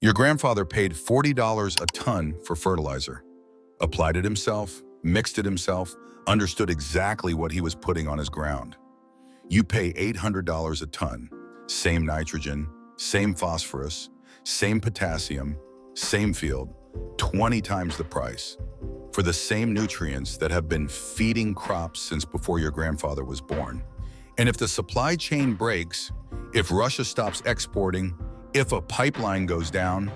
Your grandfather paid $40 a ton for fertilizer, applied it himself, mixed it himself, understood exactly what he was putting on his ground. You pay $800 a ton, same nitrogen, same phosphorus, same potassium, same field, 20 times the price, for the same nutrients that have been feeding crops since before your grandfather was born. And if the supply chain breaks, if Russia stops exporting, if a pipeline goes down,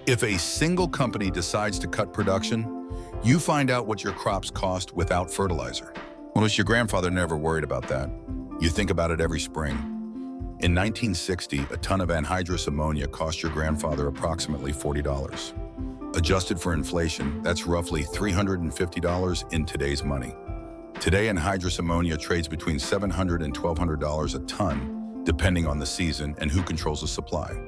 if a single company decides to cut production, you find out what your crops cost without fertilizer. Well, your grandfather never worried about that. You think about it every spring. In 1960, a ton of anhydrous ammonia cost your grandfather approximately $40. Adjusted for inflation, that's roughly $350 in today's money. Today, anhydrous ammonia trades between $700 and $1,200 a ton, depending on the season and who controls the supply.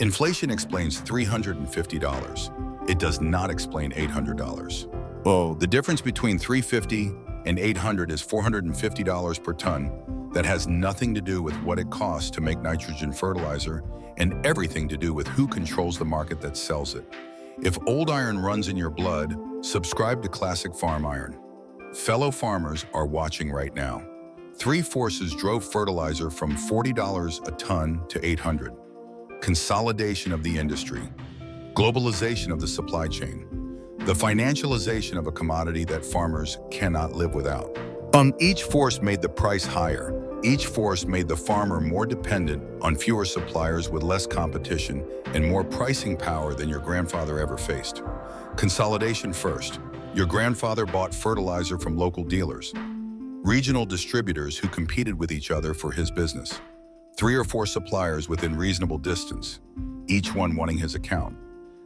Inflation explains $350. It does not explain $800. Well, the difference between $350 and $800 is $450 per ton. That has nothing to do with what it costs to make nitrogen fertilizer and everything to do with who controls the market that sells it. If old iron runs in your blood, subscribe to Classic Farm Iron. Fellow farmers are watching right now. Three forces drove fertilizer from $40 a ton to $800. Consolidation of the industry, globalization of the supply chain, the financialization of a commodity that farmers cannot live without. Each force made the price higher. Each force made the farmer more dependent on fewer suppliers with less competition and more pricing power than your grandfather ever faced. Consolidation first. Your grandfather bought fertilizer from local dealers, regional distributors who competed with each other for his business. 3 or 4 suppliers within reasonable distance, each one wanting his account.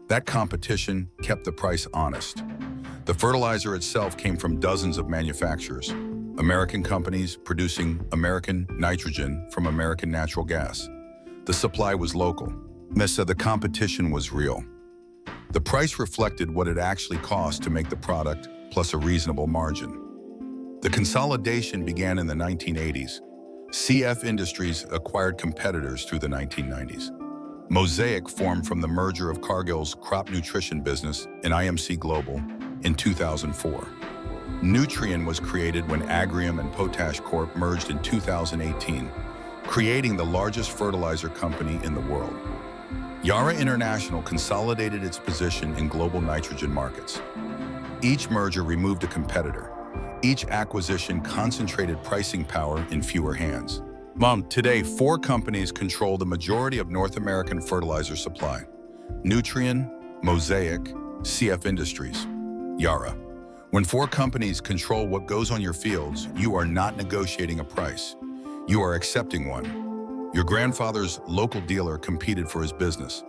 That competition kept the price honest. The fertilizer itself came from dozens of manufacturers, American companies producing American nitrogen from American natural gas. The supply was local. The competition was real. The price reflected what it actually cost to make the product, plus a reasonable margin. The consolidation began in the 1980s. CF Industries acquired competitors through the 1990s. Mosaic formed from the merger of Cargill's crop nutrition business and IMC Global in 2004. Nutrien was created when Agrium and Potash Corp merged in 2018, creating the largest fertilizer company in the world. Yara International consolidated its position in global nitrogen markets. Each merger removed a competitor. Each acquisition concentrated pricing power in fewer hands. Today, 4 companies control the majority of North American fertilizer supply: Nutrien, Mosaic, CF Industries, Yara. When 4 companies control what goes on your fields, you are not negotiating a price. You are accepting one. Your grandfather's local dealer competed for his business.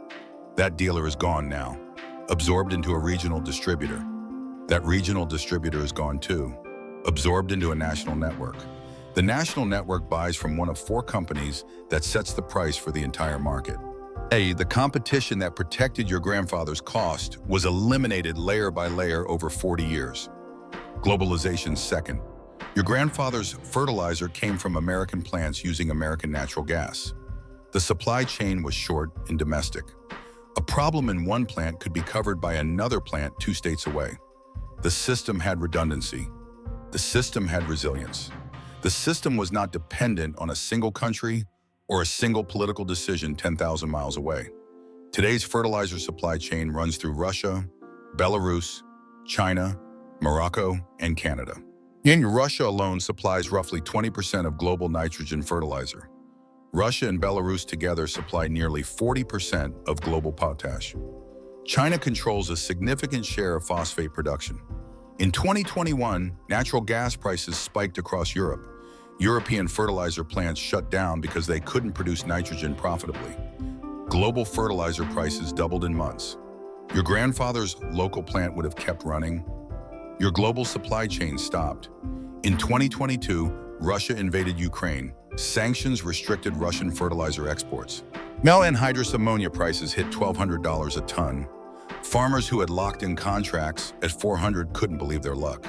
That dealer is gone now, absorbed into a regional distributor. That regional distributor is gone too, absorbed into a national network. The national network buys from one of 4 companies that sets the price for the entire market. The competition that protected your grandfather's cost was eliminated layer by layer over 40 years. Globalization second. Your grandfather's fertilizer came from American plants using American natural gas. The supply chain was short and domestic. A problem in one plant could be covered by another plant 2 states away. The system had redundancy. The system had resilience. The system was not dependent on a single country or a single political decision 10,000 miles away. Today's fertilizer supply chain runs through Russia, Belarus, China, Morocco, and Canada. Russia alone supplies roughly 20% of global nitrogen fertilizer. Russia and Belarus together supply nearly 40% of global potash. China controls a significant share of phosphate production. In 2021, natural gas prices spiked across Europe. European fertilizer plants shut down because they couldn't produce nitrogen profitably. Global fertilizer prices doubled in months. Your grandfather's local plant would have kept running. Your global supply chain stopped. In 2022, Russia invaded Ukraine. Sanctions restricted Russian fertilizer exports. Anhydrous ammonia prices hit $1,200 a ton. Farmers who had locked in contracts at $400 couldn't believe their luck.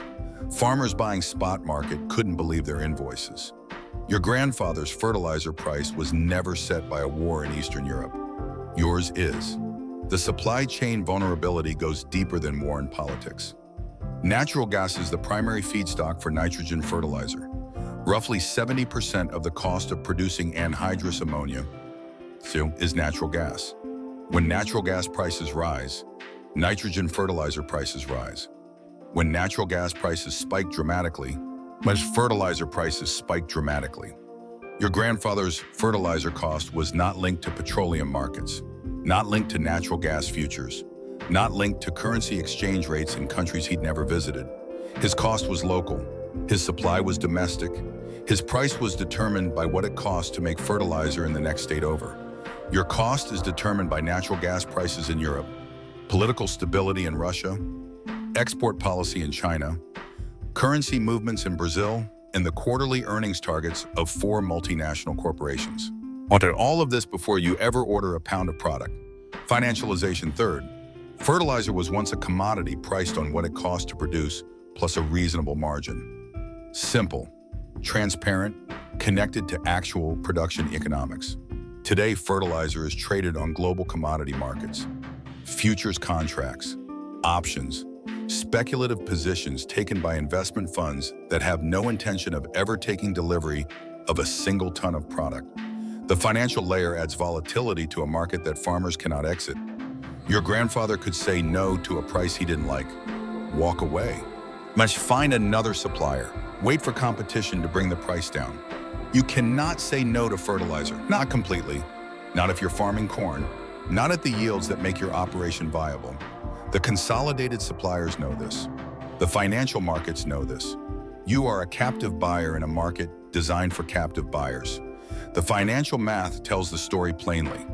Farmers buying spot market couldn't believe their invoices. Your grandfather's fertilizer price was never set by a war in Eastern Europe. Yours is. The supply chain vulnerability goes deeper than war and politics. Natural gas is the primary feedstock for nitrogen fertilizer. Roughly 70% of the cost of producing anhydrous ammonia is natural gas. When natural gas prices rise, nitrogen fertilizer prices rise. When natural gas prices spike dramatically, fertilizer prices spike dramatically. Your grandfather's fertilizer cost was not linked to petroleum markets, not linked to natural gas futures, not linked to currency exchange rates in countries he'd never visited. His cost was local. His supply was domestic. His price was determined by what it cost to make fertilizer in the next state over. Your cost is determined by natural gas prices in Europe, political stability in Russia, export policy in China, currency movements in Brazil, and the quarterly earnings targets of 4 multinational corporations. Wanted all of this before you ever order a pound of product. Financialization third. Fertilizer was once a commodity priced on what it cost to produce plus a reasonable margin. Simple, transparent, connected to actual production economics. Today, fertilizer is traded on global commodity markets. Futures contracts, options, speculative positions taken by investment funds that have no intention of ever taking delivery of a single ton of product. The financial layer adds volatility to a market that farmers cannot exit. Your grandfather could say no to a price he didn't like. Walk away. Must find another supplier. Wait for competition to bring the price down. You cannot say no to fertilizer, not completely. Not if you're farming corn, not at the yields that make your operation viable. The consolidated suppliers know this. The financial markets know this. You are a captive buyer in a market designed for captive buyers. The financial math tells the story plainly.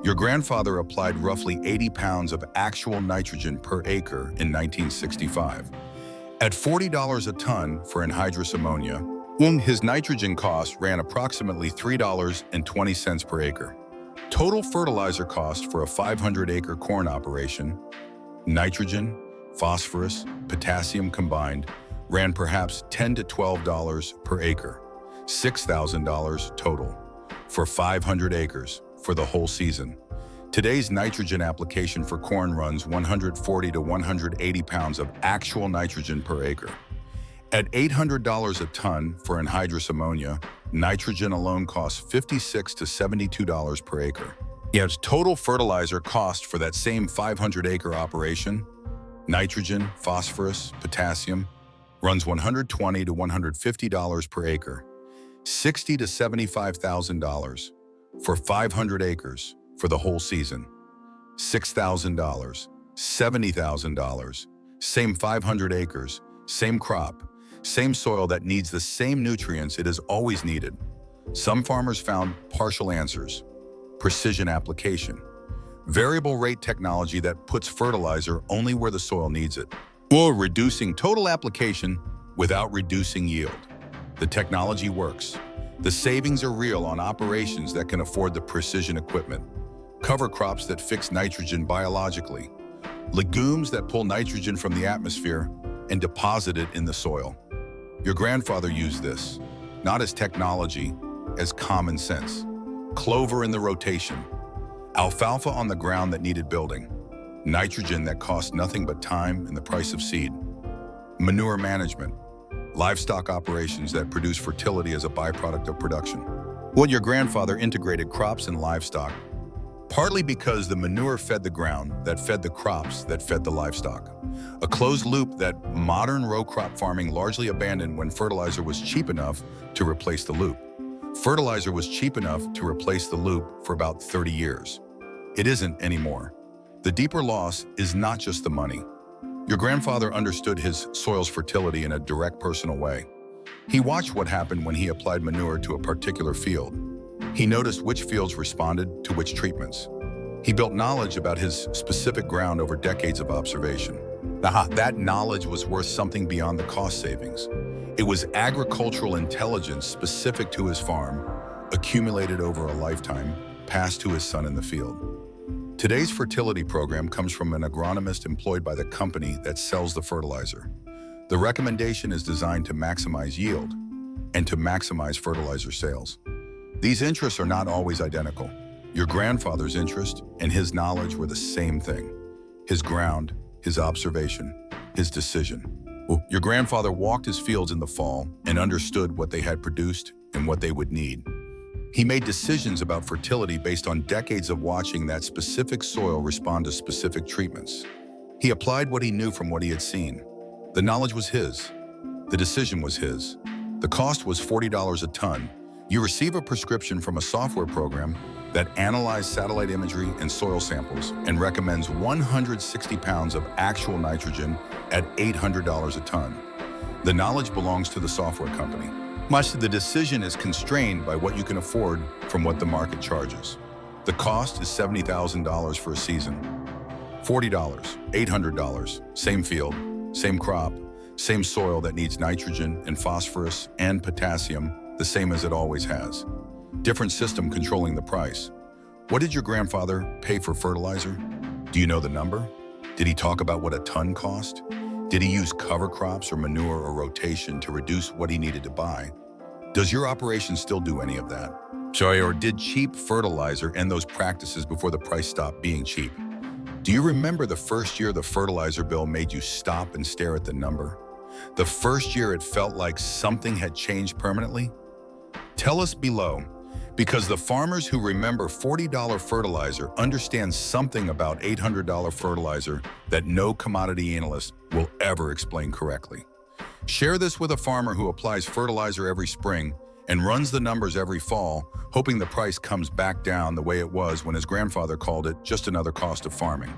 Your grandfather applied roughly 80 pounds of actual nitrogen per acre in 1965. At $40 a ton for anhydrous ammonia, his nitrogen cost ran approximately $3.20 per acre. Total fertilizer cost for a 500-acre corn operation, nitrogen, phosphorus, potassium combined, ran perhaps $10 to $12 per acre, $6,000 total, for 500 acres for the whole season. Today's nitrogen application for corn runs 140 to 180 pounds of actual nitrogen per acre. At $800 a ton for anhydrous ammonia, nitrogen alone costs $56 to $72 per acre. Yet total fertilizer cost for that same 500-acre operation, nitrogen, phosphorus, potassium, runs $120 to $150 per acre, $60,000 to $75,000 for 500 acres for the whole season. $6,000, $70,000, same 500 acres, same crop, same soil that needs the same nutrients it has always needed. Some farmers found partial answers: precision application, variable rate technology that puts fertilizer only where the soil needs it, or reducing total application without reducing yield. The technology works. The savings are real on operations that can afford the precision equipment. Cover crops that fix nitrogen biologically. Legumes that pull nitrogen from the atmosphere and deposit it in the soil. Your grandfather used this, not as technology, as common sense. Clover in the rotation. Alfalfa on the ground that needed building. Nitrogen that cost nothing but time and the price of seed. Manure management. Livestock operations that produce fertility as a byproduct of production. Well, your grandfather integrated crops and livestock, partly because the manure fed the ground that fed the crops that fed the livestock. A closed loop that modern row crop farming largely abandoned when fertilizer was cheap enough to replace the loop. Fertilizer was cheap enough to replace the loop for about 30 years. It isn't anymore. The deeper loss is not just the money. Your grandfather understood his soil's fertility in a direct personal way. He watched what happened when he applied manure to a particular field. He noticed which fields responded to which treatments. He built knowledge about his specific ground over decades of observation. That knowledge was worth something beyond the cost savings. It was agricultural intelligence specific to his farm, accumulated over a lifetime, passed to his son in the field. Today's fertility program comes from an agronomist employed by the company that sells the fertilizer. The recommendation is designed to maximize yield and to maximize fertilizer sales. These interests are not always identical. Your grandfather's interest and his knowledge were the same thing. His ground, his observation, his decision. Your grandfather walked his fields in the fall and understood what they had produced and what they would need. He made decisions about fertility based on decades of watching that specific soil respond to specific treatments. He applied what he knew from what he had seen. The knowledge was his. The decision was his. The cost was $40 a ton. You receive a prescription from a software program that analyzes satellite imagery and soil samples and recommends 160 pounds of actual nitrogen at $800 a ton. The knowledge belongs to the software company. Much of the decision is constrained by what you can afford from what the market charges. The cost is $70,000 for a season. $40, $800, same field, same crop, same soil that needs nitrogen and phosphorus and potassium, the same as it always has. Different system controlling the price. What did your grandfather pay for fertilizer? Do you know the number? Did he talk about what a ton cost? Did he use cover crops or manure or rotation to reduce what he needed to buy? Does your operation still do any of that? Or did cheap fertilizer end those practices before the price stopped being cheap? Do you remember the first year the fertilizer bill made you stop and stare at the number? The first year it felt like something had changed permanently? Tell us below, because the farmers who remember $40 fertilizer understand something about $800 fertilizer that no commodity analyst will ever explain correctly. Share this with a farmer who applies fertilizer every spring and runs the numbers every fall, hoping the price comes back down the way it was when his grandfather called it just another cost of farming.